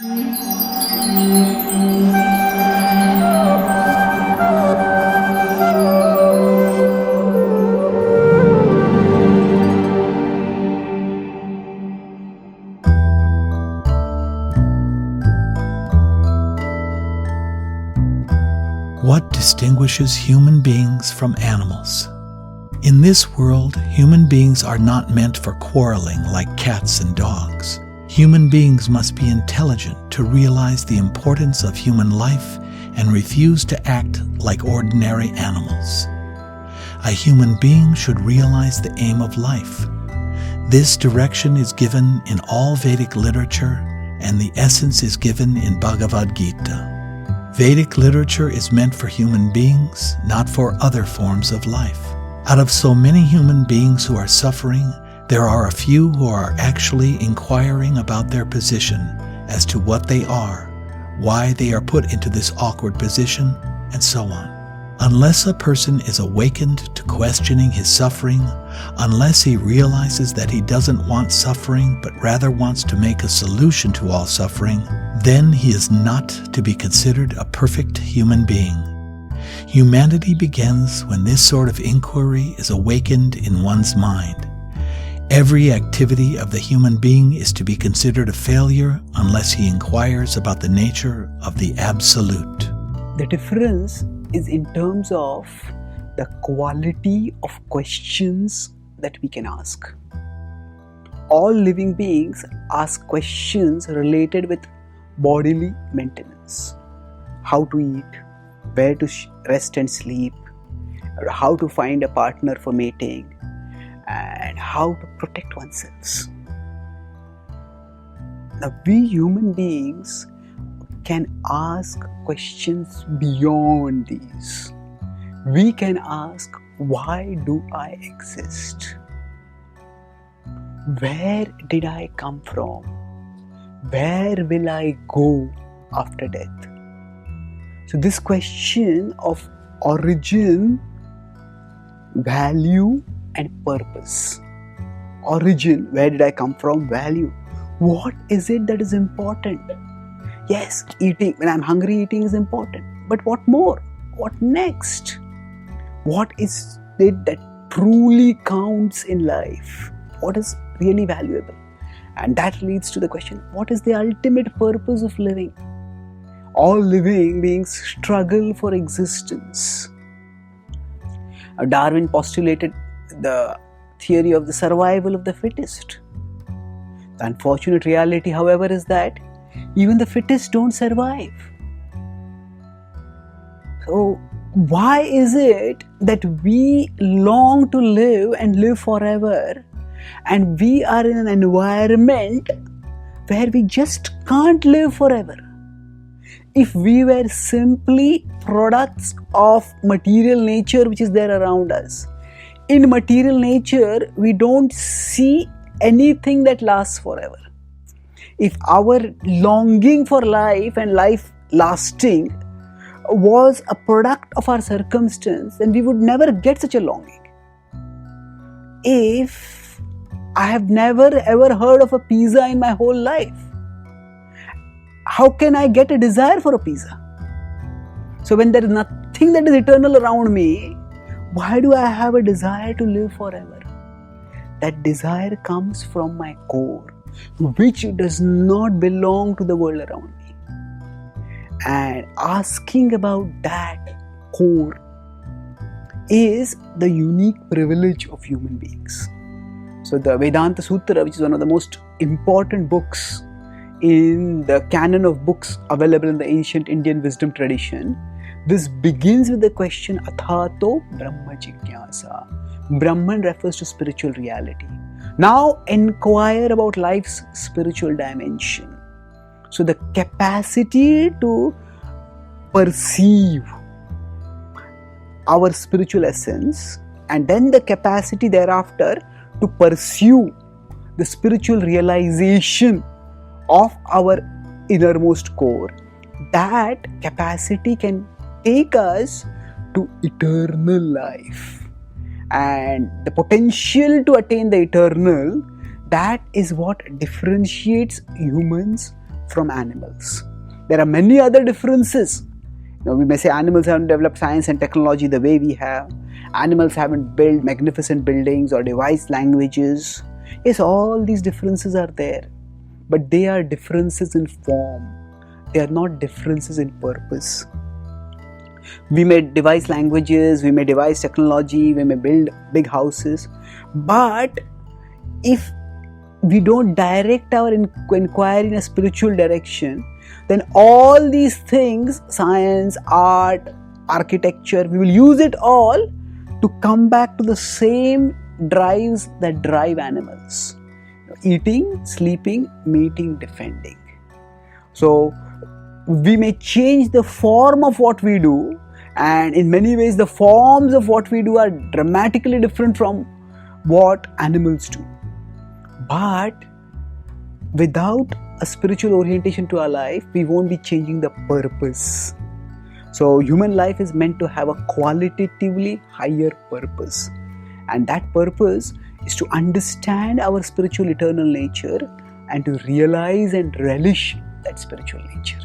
What distinguishes human beings from animals? In this world, human beings are not meant for quarreling like cats and dogs. Human beings must be intelligent to realize the importance of human life and refuse to act like ordinary animals. A human being should realize the aim of life. This direction is given in all Vedic literature, and the essence is given in Bhagavad Gita. Vedic literature is meant for human beings, not for other forms of life. Out of so many human beings who are suffering, there are a few who are actually inquiring about their position as to what they are, why they are put into this awkward position, and so on. Unless a person is awakened to questioning his suffering, unless he realizes that he doesn't want suffering but rather wants to make a solution to all suffering, then he is not to be considered a perfect human being. Humanity begins when this sort of inquiry is awakened in one's mind. Every activity of the human being is to be considered a failure unless he inquires about the nature of the Absolute. The difference is in terms of the quality of questions that we can ask. All living beings ask questions related with bodily maintenance. How to eat, where to rest and sleep, how to find a partner for mating, and how to protect oneself. Now, we human beings can ask questions beyond these. We can ask, why do I exist? Where did I come from? Where will I go after death? So this question of origin, value and purpose. Origin, where did I come from? Value, what is it that is important? Yes, eating, when I'm hungry, eating is important. But what more? What next? What is it that truly counts in life? What is really valuable? And that leads to the question, what is the ultimate purpose of living? All living beings struggle for existence. Darwin postulated the theory of the survival of the fittest. The unfortunate reality, however, is that even the fittest don't survive. So, why is it that we long to live and live forever, and we are in an environment where we just can't live forever? If we were simply products of material nature which is there around us, in material nature we don't see anything that lasts forever. If our longing for life and life lasting was a product of our circumstance, then we would never get such a longing. If I have never ever heard of a pizza in my whole life, how can I get a desire for a pizza? So when there is nothing that is eternal around me, why do I have a desire to live forever? That desire comes from my core, which does not belong to the world around me. And asking about that core is the unique privilege of human beings. So the Vedanta Sutra, which is one of the most important books in the canon of books available in the ancient Indian wisdom tradition, this begins with the question Athato Brahma Jigyasa. Brahman refers to spiritual reality. Now inquire about life's spiritual dimension. So the capacity to perceive our spiritual essence, and then the capacity thereafter to pursue the spiritual realization of our innermost core. That capacity can take us to eternal life. And the potential to attain the eternal, that is what differentiates humans from animals. There are many other differences. We may say animals haven't developed science and technology the way we have. Animals haven't built magnificent buildings or devised languages. Yes, all these differences are there. But they are differences in form. They are not differences in purpose. We may devise languages, we may devise technology, we may build big houses. But if we don't direct our inquiry in a spiritual direction, then all these things, science, art, architecture, we will use it all to come back to the same drives that drive animals. Eating, sleeping, mating, defending. So we may change the form of what we do, and in many ways the forms of what we do are dramatically different from what animals do. But without a spiritual orientation to our life, we won't be changing the purpose. So human life is meant to have a qualitatively higher purpose. And that purpose is to understand our spiritual eternal nature and to realize and relish that spiritual nature.